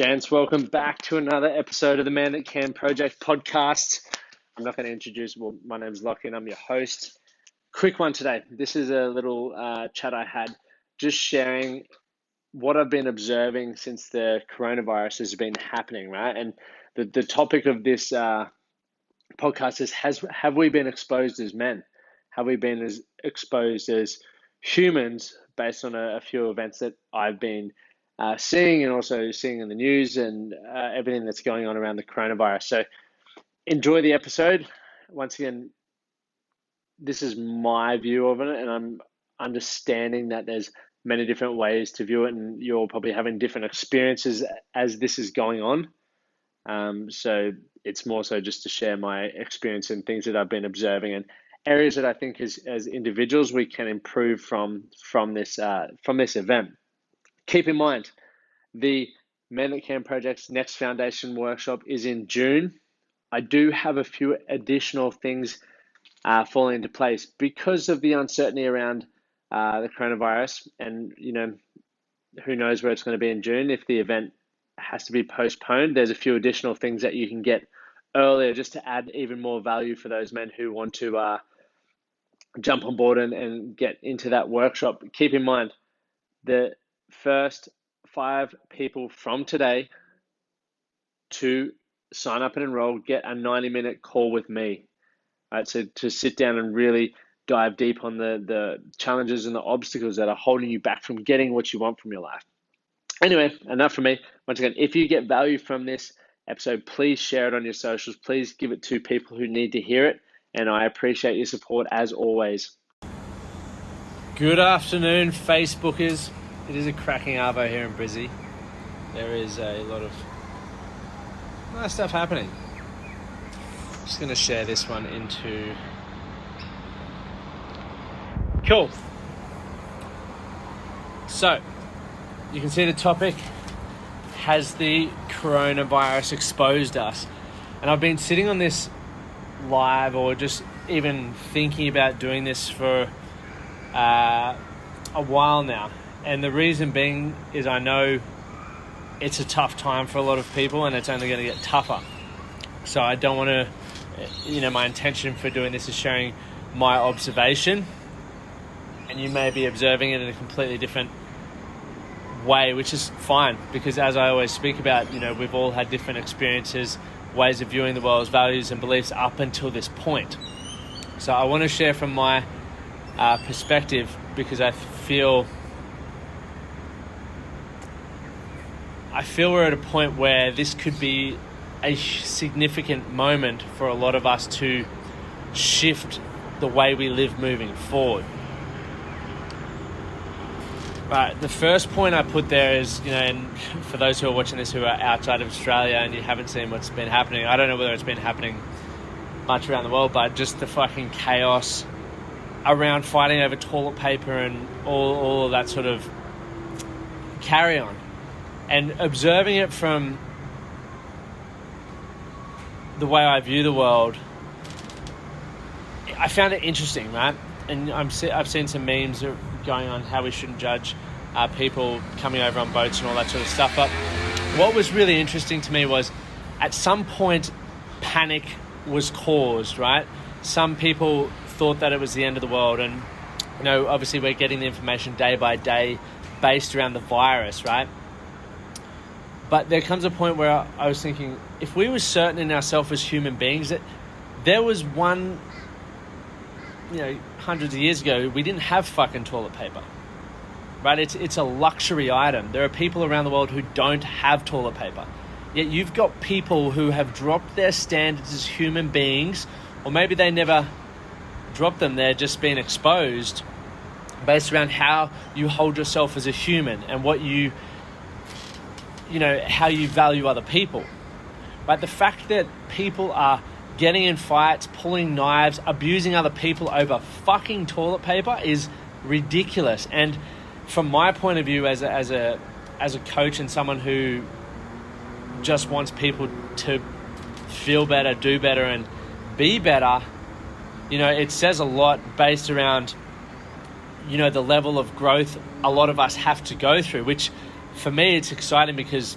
Gents, welcome back to another episode of the Man That Can Project podcast. I'm not going to introduce, my name's Lachlan, I'm your host. Quick one today. This is a little chat I had, just sharing what I've been observing since the coronavirus has been happening, right? And the topic of this podcast is, have we been exposed as men? Have we been exposed as humans based on a few events that I've been seeing and also seeing in the news and everything that's going on around the coronavirus. So enjoy the episode. Once again, this is my view of it, and I'm understanding that there's many different ways to view it, and you're probably having different experiences as this is going on. So it's more so just to share my experience and things that I've been observing and areas that I think as individuals we can improve from this event. Keep in mind, the Men That Can Project's next foundation workshop is in June. I do have a few additional things falling into place because of the uncertainty around the coronavirus, and who knows where it's going to be in June. If the event has to be postponed, there's a few additional things that you can get earlier just to add even more value for those men who want to jump on board and get into that workshop. Keep in mind, the first 5 people from today to sign up and enroll get a 90-minute call with me, right? So to sit down and really dive deep on the challenges and the obstacles that are holding you back from getting what you want from your life. Anyway, enough from me. Once again, if you get value from this episode, please share it on your socials. Please give it to people who need to hear it. And I appreciate your support as always. Good afternoon, Facebookers. It is a cracking arvo here in Brizzy. There is a lot of nice stuff happening. Just going to share this one into... Cool. So, you can see the topic, has the coronavirus exposed us? And I've been sitting on this live, or just even thinking about doing this for a while now. And the reason being is I know it's a tough time for a lot of people, and it's only going to get tougher. So I don't want to, my intention for doing this is sharing my observation, and you may be observing it in a completely different way, which is fine, because as I always speak about, we've all had different experiences, ways of viewing the world's values and beliefs up until this point. So I want to share from my perspective, because I feel we're at a point where this could be a significant moment for a lot of us to shift the way we live moving forward. Right, the first point I put there is, and for those who are watching this who are outside of Australia and you haven't seen what's been happening, I don't know whether it's been happening much around the world, but just the fucking chaos around fighting over toilet paper and all of that sort of carry on. And observing it from the way I view the world, I found it interesting, right? And I've seen some memes going on how we shouldn't judge people coming over on boats and all that sort of stuff. But what was really interesting to me was, at some point, panic was caused, right? Some people thought that it was the end of the world. And, obviously we're getting the information day by day based around the virus, right? But there comes a point where I was thinking, if we were certain in ourselves as human beings that there was one, hundreds of years ago, we didn't have fucking toilet paper, right? It's a luxury item. There are people around the world who don't have toilet paper. Yet you've got people who have dropped their standards as human beings, or maybe they never dropped them, they're just been exposed based around how you hold yourself as a human and what how you value other people. But the fact that people are getting in fights, pulling knives, abusing other people over fucking toilet paper is ridiculous. And from my point of view as a coach and someone who just wants people to feel better, do better, and be better, it says a lot based around, the level of growth a lot of us have to go through, which for me, it's exciting because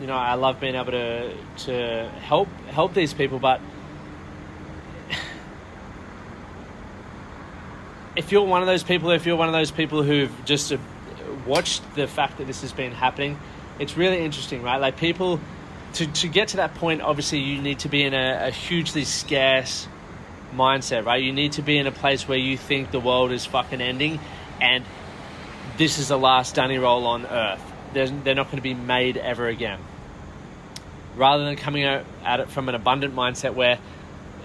I love being able to help these people, but if you're one of those people who've just watched the fact that this has been happening, it's really interesting, right? Like, people, to get to that point, obviously you need to be in a hugely scarce mindset, right? You need to be in a place where you think the world is fucking ending and this is the last dunny roll on earth. They're not going to be made ever again. Rather than coming at it from an abundant mindset where,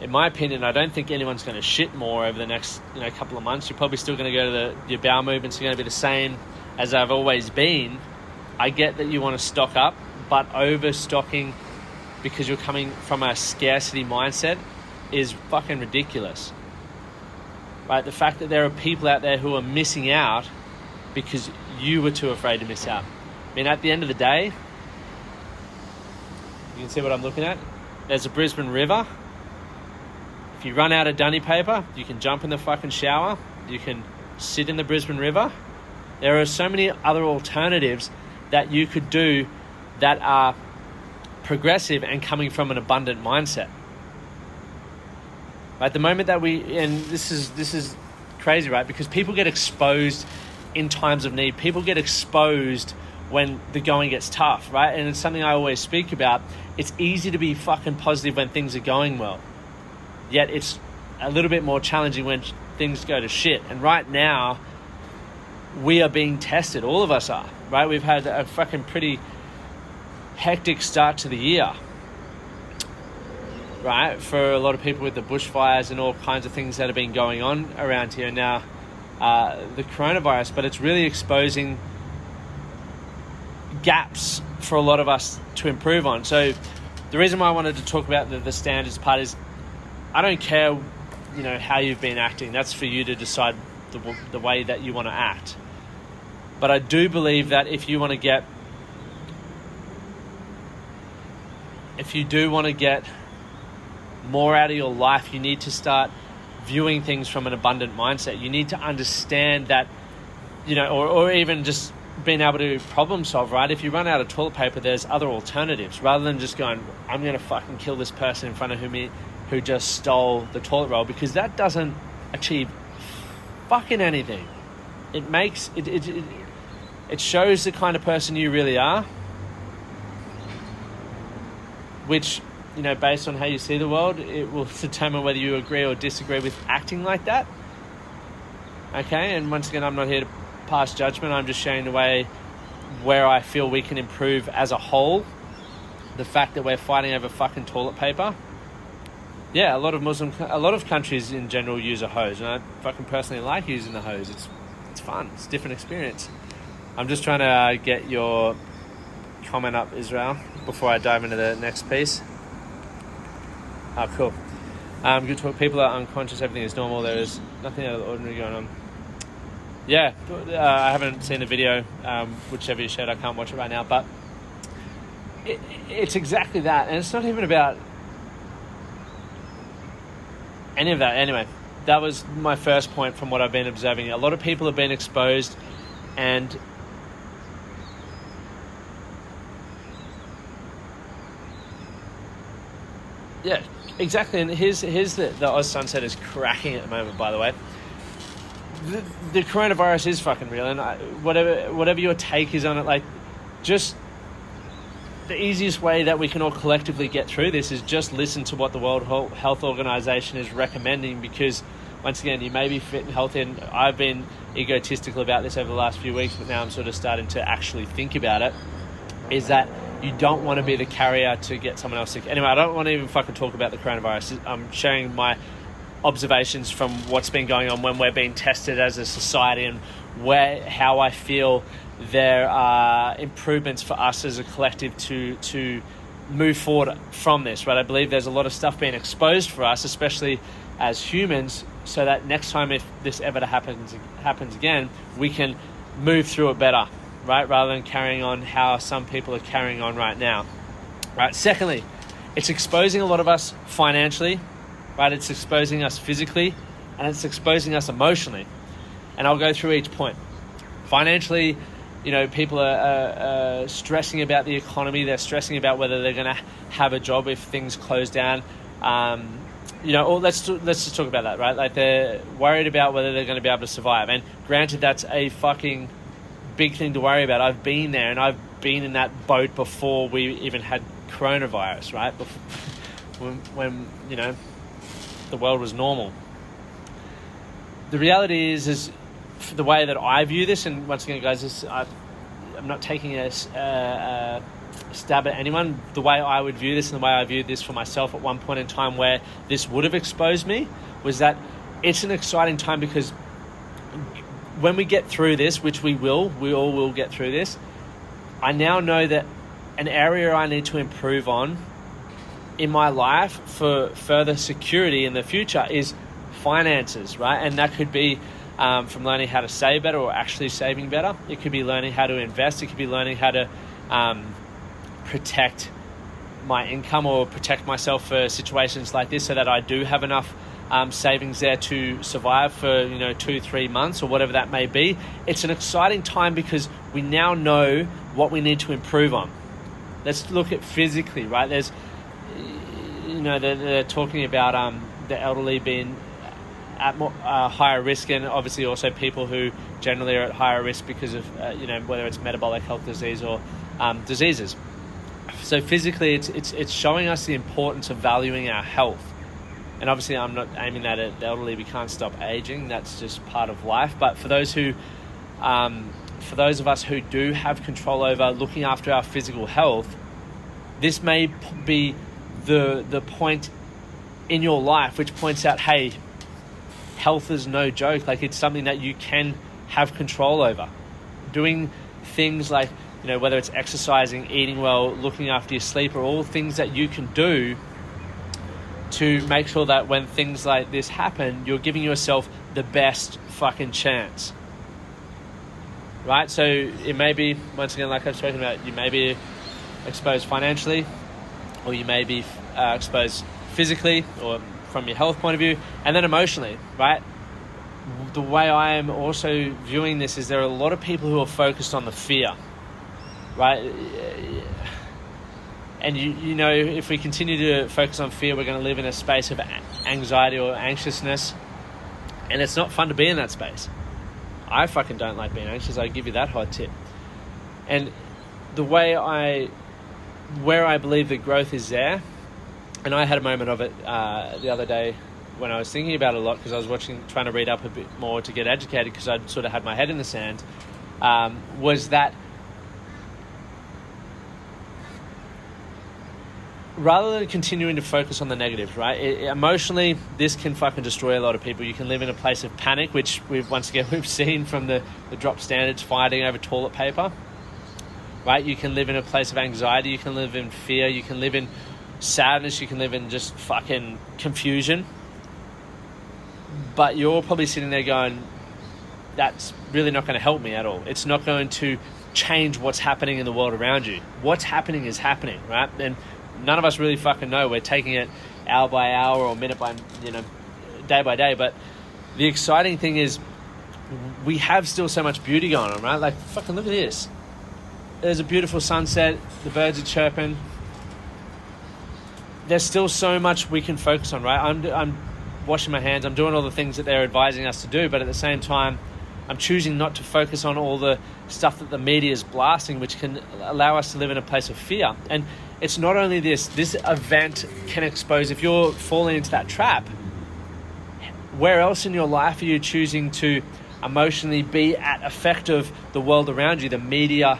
in my opinion, I don't think anyone's going to shit more over the next couple of months. You're probably still going to go to your bowel movements are going to be the same as I've always been. I get that you want to stock up, but overstocking because you're coming from a scarcity mindset is fucking ridiculous. Right? The fact that there are people out there who are missing out because you were too afraid to miss out. I mean, at the end of the day, you can see what I'm looking at. There's a Brisbane River. If you run out of dunny paper, you can jump in the fucking shower. You can sit in the Brisbane River. There are so many other alternatives that you could do that are progressive and coming from an abundant mindset. Right? The moment that and this is crazy, right? Because people get exposed in times of need. People get exposed when the going gets tough, right? And it's something I always speak about. It's easy to be fucking positive when things are going well. Yet it's a little bit more challenging when things go to shit. And right now, we are being tested. All of us are, right? We've had a fucking pretty hectic start to the year, right? For a lot of people with the bushfires and all kinds of things that have been going on around here now, the coronavirus, but it's really exposing gaps for a lot of us to improve on. So the reason why I wanted to talk about the standards part is I don't care, how you've been acting. That's for you to decide the way that you want to act. But I do believe that if you do want to get more out of your life, you need to start viewing things from an abundant mindset. You need to understand that, or even just being able to problem solve, right? If you run out of toilet paper, there's other alternatives. Rather than just going, I'm going to fucking kill this person in front of me who just stole the toilet roll, because that doesn't achieve fucking anything. It makes it shows the kind of person you really are, which, based on how you see the world, it will determine whether you agree or disagree with acting like that. Okay, and once again, I'm not here to pass judgment. I'm just showing the way where I feel we can improve as a whole. The fact that we're fighting over fucking toilet paper. Yeah, a lot of countries in general use a hose, and I fucking personally like using the hose. It's fun. It's a different experience. I'm just trying to get your comment up, Israel, before I dive into the next piece. Oh, cool. Good talk. People are unconscious. Everything is normal. There is nothing out of the ordinary going on. Yeah, I haven't seen the video, whichever you shared. I can't watch it right now, but it's exactly that. And it's not even about any of that. Anyway, that was my first point from what I've been observing. A lot of people have been exposed, and yeah, exactly. And here's the Oz sunset is cracking at the moment, by the way. The coronavirus is fucking real, and whatever your take is on it, like, just the easiest way that we can all collectively get through this is just listen to what the World Health Organization is recommending, because once again, you may be fit and healthy, and I've been egotistical about this over the last few weeks, but now I'm sort of starting to actually think about it, is that you don't want to be the carrier to get someone else sick. Anyway, I don't want to even fucking talk about the coronavirus. I'm sharing my observations from what's been going on when we're being tested as a society, and how I feel there are improvements for us as a collective to move forward from this, right? I believe there's a lot of stuff being exposed for us, especially as humans, so that next time if this ever happens again, we can move through it better, right? Rather than carrying on how some people are carrying on right now, right? Secondly, it's exposing a lot of us financially, right? It's exposing us physically, and it's exposing us emotionally. And I'll go through each point. Financially, people are stressing about the economy. They're stressing about whether they're going to have a job if things close down. Let's just talk about that, right? Like, they're worried about whether they're going to be able to survive. And granted, that's a fucking big thing to worry about. I've been there, and I've been in that boat before we even had coronavirus, right? When the world was normal. The reality is the way that I view this, and once again, guys, I'm not taking a stab at anyone. The way I would view this, and the way I viewed this for myself at one point in time where this would have exposed me, was that it's an exciting time, because when we get through this, which we all will get through this, I now know that an area I need to improve on in my life for further security in the future is finances, right? And that could be from learning how to save better or actually saving better. It could be learning how to invest. It could be learning how to protect my income or protect myself for situations like this, so that I do have enough savings there to survive for 2-3 months or whatever that may be. It's an exciting time because we now know what we need to improve on. Let's look at physically, right? There's they're talking about the elderly being at more higher risk, and obviously also people who generally are at higher risk because of whether it's metabolic health disease or diseases. So physically, it's showing us the importance of valuing our health. And obviously, I'm not aiming that at the elderly. We can't stop aging. That's just part of life. But for those of us who do have control over looking after our physical health, this may be the point in your life which points out, hey, health is no joke. Like, it's something that you can have control over. Doing things like, whether it's exercising, eating well, looking after your sleep, are all things that you can do to make sure that when things like this happen, you're giving yourself the best fucking chance. Right? So it may be, once again, like I've spoken about, you may be exposed financially, or you may be exposed physically or from your health point of view, and then emotionally, right? The way I am also viewing this is there are a lot of people who are focused on the fear, right? And if we continue to focus on fear, we're going to live in a space of anxiety or anxiousness, and it's not fun to be in that space. I fucking don't like being anxious. I give you that hot tip. And where I believe the growth is there, and I had a moment of it the other day when I was thinking about it a lot, because I was trying to read up a bit more to get educated, because I'd sort of had my head in the sand, was that rather than continuing to focus on the negatives, right? Emotionally, this can fucking destroy a lot of people. You can live in a place of panic, which we've seen from the drop standards fighting over toilet paper, right? You can live in a place of anxiety. You can live in fear. You can live in sadness. You can live in just fucking confusion. But you're probably sitting there going, that's really not going to help me at all. It's not going to change what's happening in the world around you. What's happening is happening, right? And none of us really fucking know. We're taking it hour by hour or minute by, day by day. But the exciting thing is we have still so much beauty going on, right? Like, fucking look at this. There's a beautiful sunset. The birds are chirping. There's still so much we can focus on, right? I'm washing my hands. I'm doing all the things that they're advising us to do. But at the same time, I'm choosing not to focus on all the stuff that the media is blasting, which can allow us to live in a place of fear. And it's not only this event can expose, if you're falling into that trap, where else in your life are you choosing to emotionally be at effect of the world around you, the media,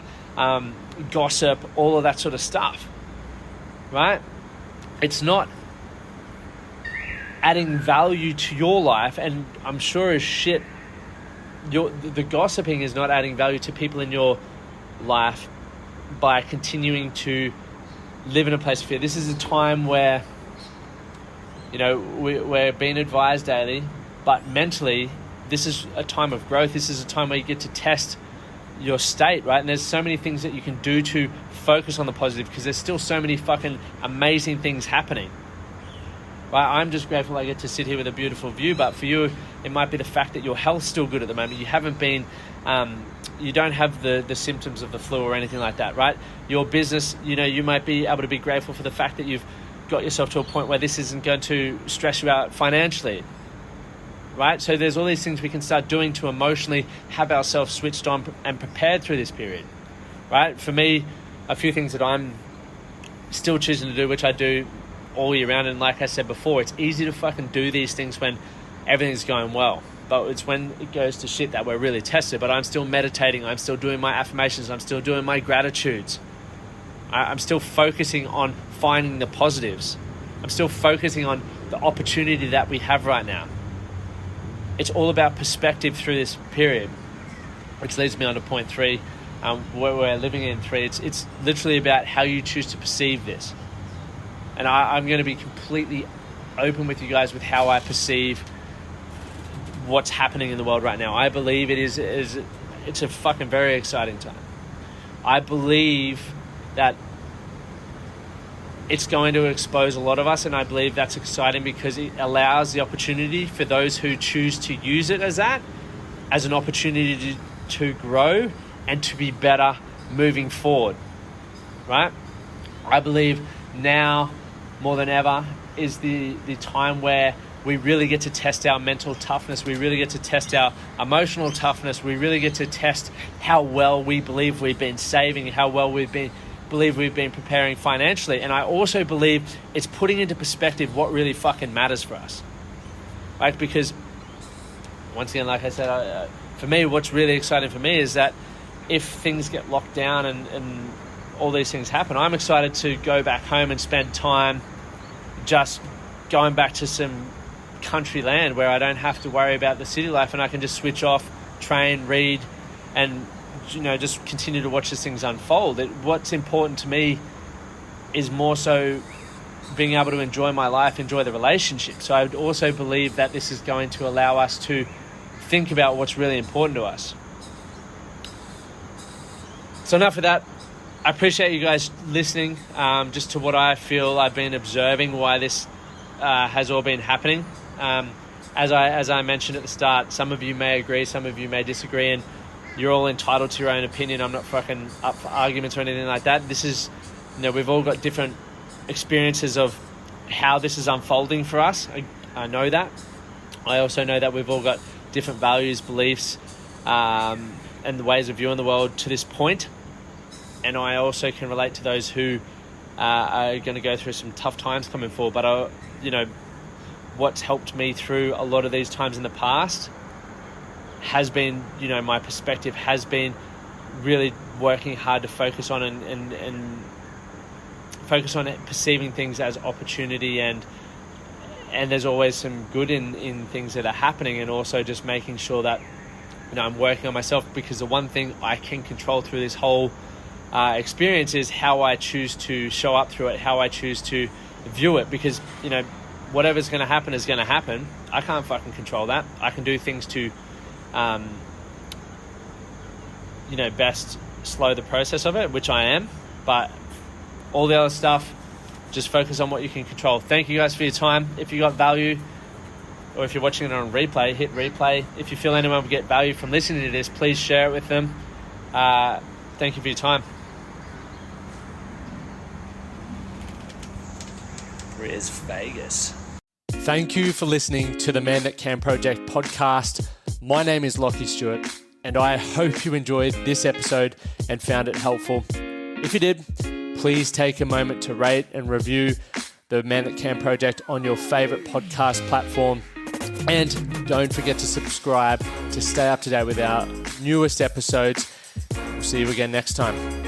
gossip, all of that sort of stuff, right? It's not adding value to your life, and I'm sure as shit, the gossiping is not adding value to people in your life by continuing to live in a place of fear. This is a time where, we're being advised daily, but mentally, this is a time of growth. This is a time where you get to test your state, right? And there's so many things that you can do to focus on the positive, because there's still so many fucking amazing things happening. right? I'm just grateful I get to sit here with a beautiful view, but for you, it might be the fact that your health's still good at the moment. You haven't been, you don't have the symptoms of the flu or anything like that, right? Your business, you might be able to be grateful for the fact that you've got yourself to a point where this isn't going to stress you out financially, right? So there's all these things we can start doing to emotionally have ourselves switched on and prepared through this period, right? For me, a few things that I'm still choosing to do, which I do all year round, and like I said before, it's easy to fucking do these things when everything's going well, but it's when it goes to shit that we're really tested. But I'm still meditating, I'm still doing my affirmations, I'm still doing my gratitudes, I'm still focusing on finding the positives, I'm still focusing on the opportunity that we have right now. It's all about perspective through this period, which leads me on to point 3, where we're living in 3. It's literally about how you choose to perceive this. And I'm going to be completely open with you guys with how I perceive what's happening in the world right now. I believe it's a fucking very exciting time. I believe that it's going to expose a lot of us, and I believe that's exciting because it allows the opportunity for those who choose to use it as an opportunity to grow and to be better moving forward, right? I believe now more than ever is the time where we really get to test our mental toughness. We really get to test our emotional toughness. We really get to test how well we believe we've been saving, how well we've been preparing financially. And I also believe it's putting into perspective what really fucking matters for us. Like, because once again, like I said, for me, what's really exciting for me is that if things get locked down and all these things happen, I'm excited to go back home and spend time just going back to some country land where I don't have to worry about the city life, and I can just switch off, train, read, and just continue to watch these things unfold. What's important to me is more so being able to enjoy my life, enjoy the relationship. So I would also believe that this is going to allow us to think about what's really important to us. So enough of that. I appreciate you guys listening just to what I feel I've been observing, why this has all been happening. As I mentioned at the start, some of you may agree, some of you may disagree, and you're all entitled to your own opinion. I'm not fucking up for arguments or anything like that. This is, we've all got different experiences of how this is unfolding for us. I know that. I also know that we've all got different values, beliefs, and the ways of viewing the world to this point. And I also can relate to those who are going to go through some tough times coming forward. But, what's helped me through a lot of these times in the past has been, my perspective has been really working hard to focus on and focus on perceiving things as opportunity, and there's always some good in things that are happening, and also just making sure that, I'm working on myself, because the one thing I can control through this whole experience is how I choose to show up through it, how I choose to view it, because whatever's going to happen is going to happen. I can't fucking control that. I can do things to best slow the process of it, which I am, but all the other stuff, just focus on what you can control. Thank you guys for your time. If you got value, or if you're watching it on replay, hit replay. If you feel anyone will get value from listening to this, please share it with them. Thank you for your time. Where's Vegas? Thank you for listening to the Man That Can Project podcast. My name is Lachlan Stuart, and I hope you enjoyed this episode and found it helpful. If you did, please take a moment to rate and review the Man That Can Project on your favorite podcast platform. And don't forget to subscribe to stay up to date with our newest episodes. We'll see you again next time.